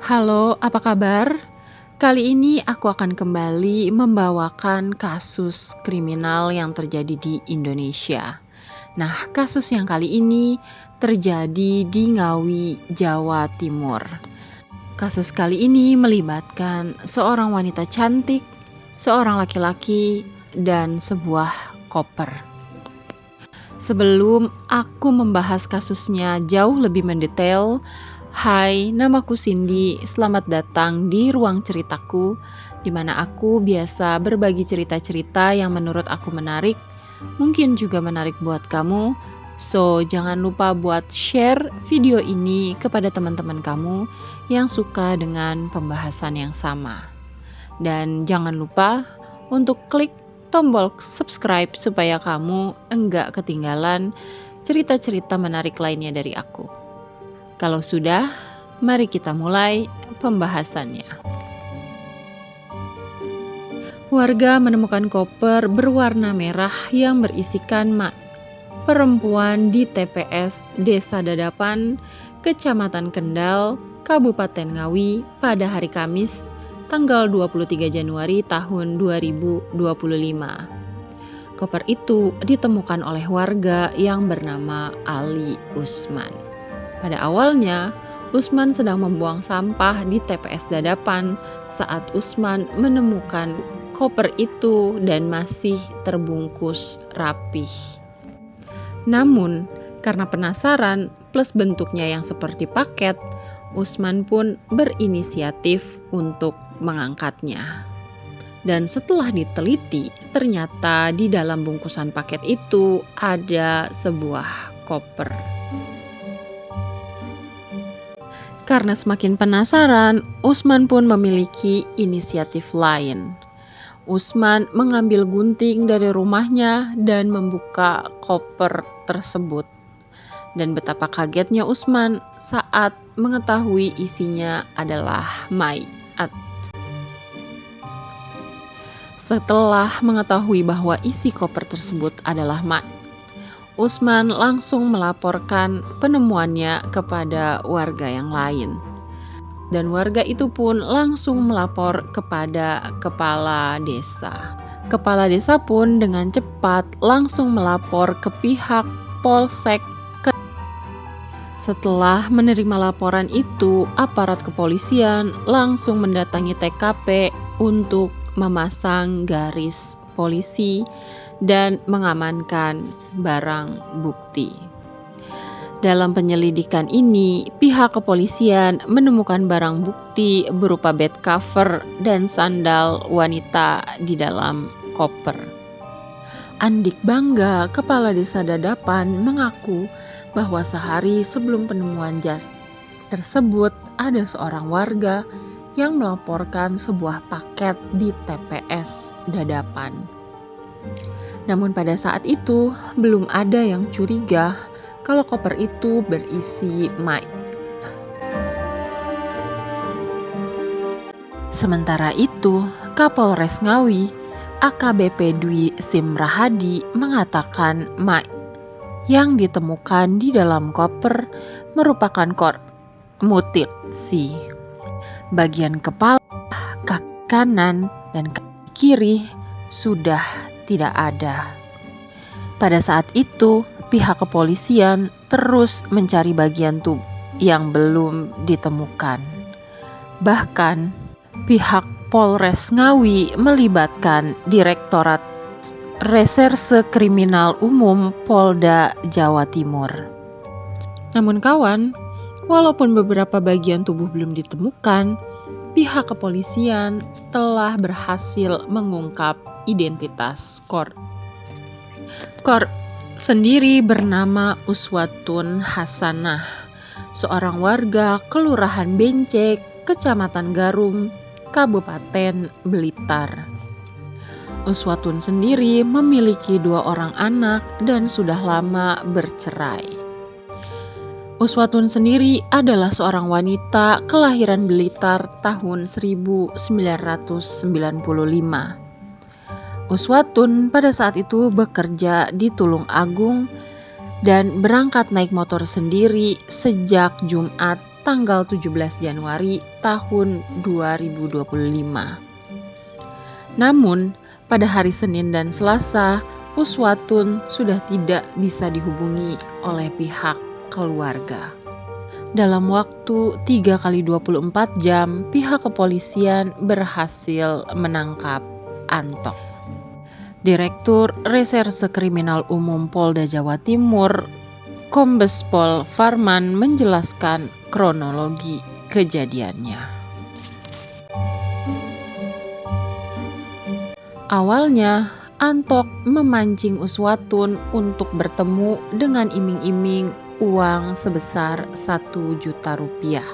Halo, apa kabar? Kali ini aku akan kembali membawakan kasus kriminal yang terjadi di Indonesia. Nah, kasus yang kali ini terjadi di Ngawi, Jawa Timur. Kasus kali ini melibatkan seorang wanita cantik, seorang laki-laki, dan sebuah koper. Sebelum aku membahas kasusnya jauh lebih mendetail, hai, namaku Cindy. Selamat datang di ruang ceritaku, di mana aku biasa berbagi cerita-cerita yang menurut aku menarik, mungkin juga menarik buat kamu. So, jangan lupa buat share video ini kepada teman-teman kamu yang suka dengan pembahasan yang sama. Dan jangan lupa untuk klik tombol subscribe supaya kamu enggak ketinggalan cerita-cerita menarik lainnya dari aku. Kalau sudah, mari kita mulai pembahasannya. Warga menemukan koper berwarna merah yang berisikan perempuan di TPS Desa Dadapan, Kecamatan Kendal, Kabupaten Ngawi pada hari Kamis, tanggal 23 Januari tahun 2025. Koper itu ditemukan oleh warga yang bernama Ali Usman. Pada awalnya, Usman sedang membuang sampah di TPS Dadapan saat Usman menemukan koper itu dan masih terbungkus rapih. Namun, karena penasaran plus bentuknya yang seperti paket, Usman pun berinisiatif untuk mengangkatnya. Dan setelah diteliti, ternyata di dalam bungkusan paket itu ada sebuah koper. Karena semakin penasaran, Usman pun memiliki inisiatif lain. Usman mengambil gunting dari rumahnya dan membuka koper tersebut. Dan betapa kagetnya Usman saat mengetahui isinya adalah mayat. Setelah mengetahui bahwa isi koper tersebut adalah mayat, Usman langsung melaporkan penemuannya kepada warga yang lain. Dan warga itu pun langsung melapor kepada kepala desa. Kepala desa pun dengan cepat langsung melapor ke pihak Polsek. Setelah menerima laporan itu, aparat kepolisian langsung mendatangi TKP untuk memasang garis polisi dan mengamankan barang bukti. Dalam penyelidikan ini, pihak kepolisian menemukan barang bukti berupa bed cover dan sandal wanita di dalam koper. Andik Bangga, kepala desa Dadapan, mengaku bahwa sehari sebelum penemuan jas tersebut ada seorang warga yang melaporkan sebuah paket di TPS Dadapan. Namun pada saat itu belum ada yang curiga kalau koper itu berisi mayat. Sementara itu, Kapolres Ngawi, AKBP Dwi Simrahadi, mengatakan mayat yang ditemukan di dalam koper merupakan mutilasi. Bagian kepala, kaki kanan, dan kaki kiri sudah tidak ada. Pada saat itu, pihak kepolisian terus mencari bagian tubuh yang belum ditemukan. Bahkan, pihak Polres Ngawi melibatkan Direktorat Reserse Kriminal Umum Polda Jawa Timur. Namun kawan, walaupun beberapa bagian tubuh belum ditemukan, pihak kepolisian telah berhasil mengungkap identitas korban sendiri bernama Uswatun Hasanah, seorang warga Kelurahan Bencek, Kecamatan Garum, Kabupaten Blitar. Uswatun sendiri memiliki 2 orang anak dan sudah lama bercerai. Uswatun sendiri adalah seorang wanita kelahiran Blitar tahun 1995. Uswatun pada saat itu bekerja di Tulung Agung dan berangkat naik motor sendiri sejak Jumat tanggal 17 Januari tahun 2025. Namun, pada hari Senin dan Selasa, Uswatun sudah tidak bisa dihubungi oleh pihak keluarga. Dalam waktu 3 kali 24 jam, pihak kepolisian berhasil menangkap Antok. Direktur Reserse Kriminal Umum Polda Jawa Timur, Kombes Pol Farman menjelaskan kronologi kejadiannya. Awalnya, Antok memancing Uswatun untuk bertemu dengan iming-iming uang sebesar 1 juta rupiah.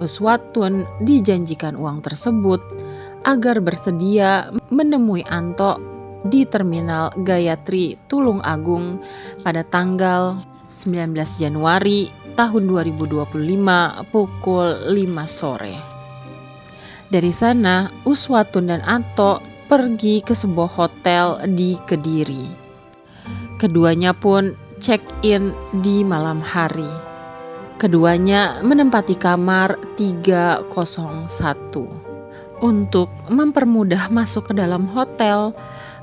Uswatun dijanjikan uang tersebut agar bersedia menemui Antok di Terminal Gayatri Tulung Agung pada tanggal 19 Januari tahun 2025 pukul 5 sore. Dari sana, Uswatun dan Antok pergi ke sebuah hotel di Kediri. Keduanya pun check-in di malam hari. Keduanya menempati kamar 301. Untuk mempermudah masuk ke dalam hotel,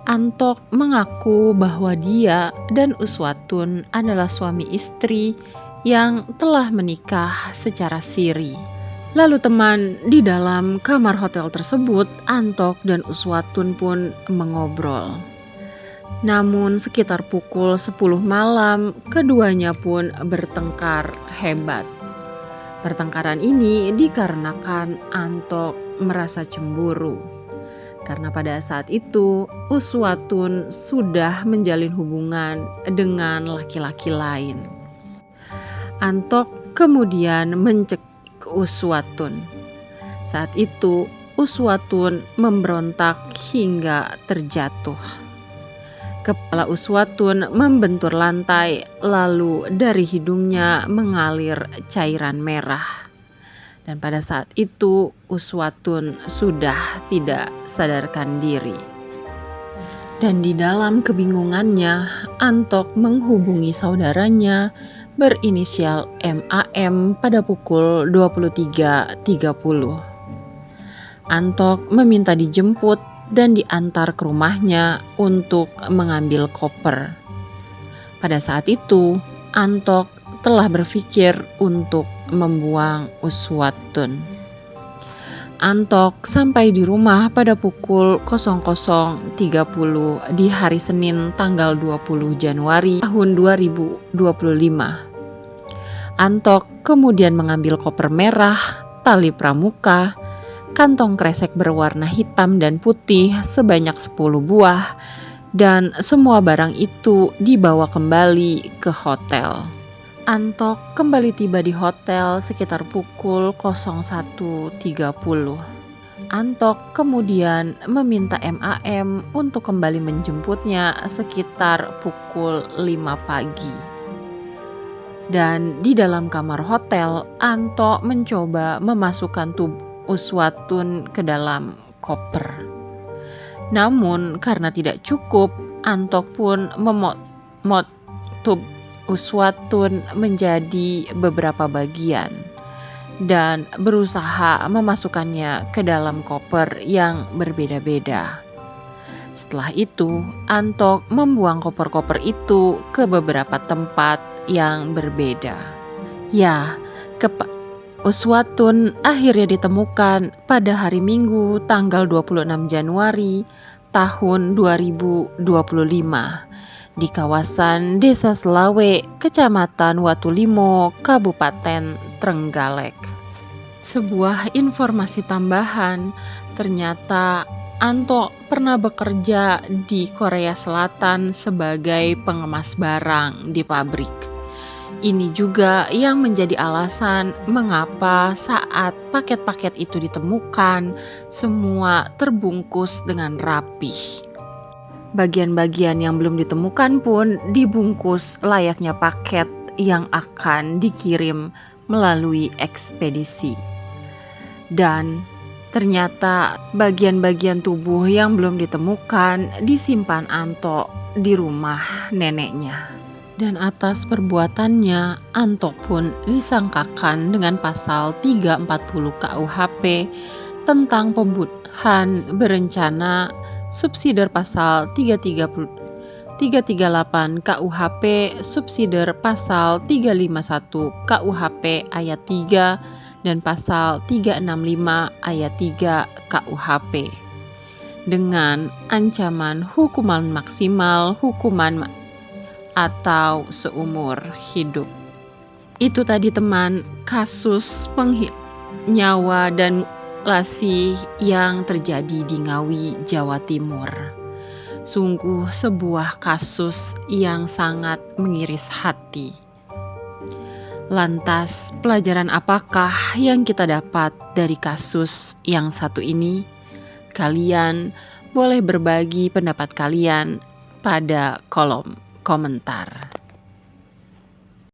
Antok mengaku bahwa dia dan Uswatun adalah suami istri yang telah menikah secara siri. Lalu teman di dalam kamar hotel tersebut, Antok dan Uswatun pun mengobrol. Namun sekitar pukul 10 malam, keduanya pun bertengkar hebat. Pertengkaran ini dikarenakan Antok merasa cemburu. Karena pada saat itu, Uswatun sudah menjalin hubungan dengan laki-laki lain. Antok kemudian mencekik Uswatun. Saat itu, Uswatun memberontak hingga terjatuh. Kepala Uswatun membentur lantai, lalu dari hidungnya mengalir cairan merah. Dan pada saat itu Uswatun sudah tidak sadarkan diri. Dan di dalam kebingungannya, Antok menghubungi saudaranya berinisial MAM pada pukul 23.30. Antok meminta dijemput dan diantar ke rumahnya untuk mengambil koper. Pada saat itu, Antok telah berpikir untuk membuang Uswatun. Antok sampai di rumah pada pukul 00.30 di hari Senin tanggal 20 Januari tahun 2025. Antok kemudian mengambil koper merah, tali pramuka, kantong kresek berwarna hitam dan putih sebanyak 10 buah, dan semua barang itu dibawa kembali ke hotel. Antok kembali tiba di hotel sekitar pukul 01.30. Antok kemudian meminta MAM untuk kembali menjemputnya sekitar pukul 5 pagi. Dan di dalam kamar hotel, Antok mencoba memasukkan tubuh Uswatun ke dalam koper. Namun karena tidak cukup, Antok pun memot tubuh Uswatun menjadi beberapa bagian dan berusaha memasukkannya ke dalam koper yang berbeda-beda. Setelah itu, Antok membuang koper-koper itu ke beberapa tempat yang berbeda. Uswatun akhirnya ditemukan pada hari Minggu tanggal 26 Januari tahun 2025 di kawasan Desa Selawe, Kecamatan Watulimo, Kabupaten Trenggalek. Sebuah informasi tambahan, ternyata Antok pernah bekerja di Korea Selatan sebagai pengemas barang di pabrik. Ini juga yang menjadi alasan mengapa saat paket-paket itu ditemukan, semua terbungkus dengan rapih. Bagian-bagian yang belum ditemukan pun dibungkus layaknya paket yang akan dikirim melalui ekspedisi. Dan ternyata bagian-bagian tubuh yang belum ditemukan disimpan Antok di rumah neneknya. Dan atas perbuatannya, Anto pun disangkakan dengan pasal 340 KUHP tentang pembunuhan berencana, subsidiar pasal 338 KUHP, subsidiar pasal 351 KUHP ayat 3 dan pasal 365 ayat 3 KUHP dengan ancaman hukuman maksimal atau seumur hidup. Itu tadi teman, kasus nyawa dan mutilasi yang terjadi di Ngawi, Jawa Timur. Sungguh sebuah kasus yang sangat mengiris hati. Lantas, pelajaran apakah yang kita dapat dari kasus yang satu ini? Kalian boleh berbagi pendapat kalian pada kolom komentar.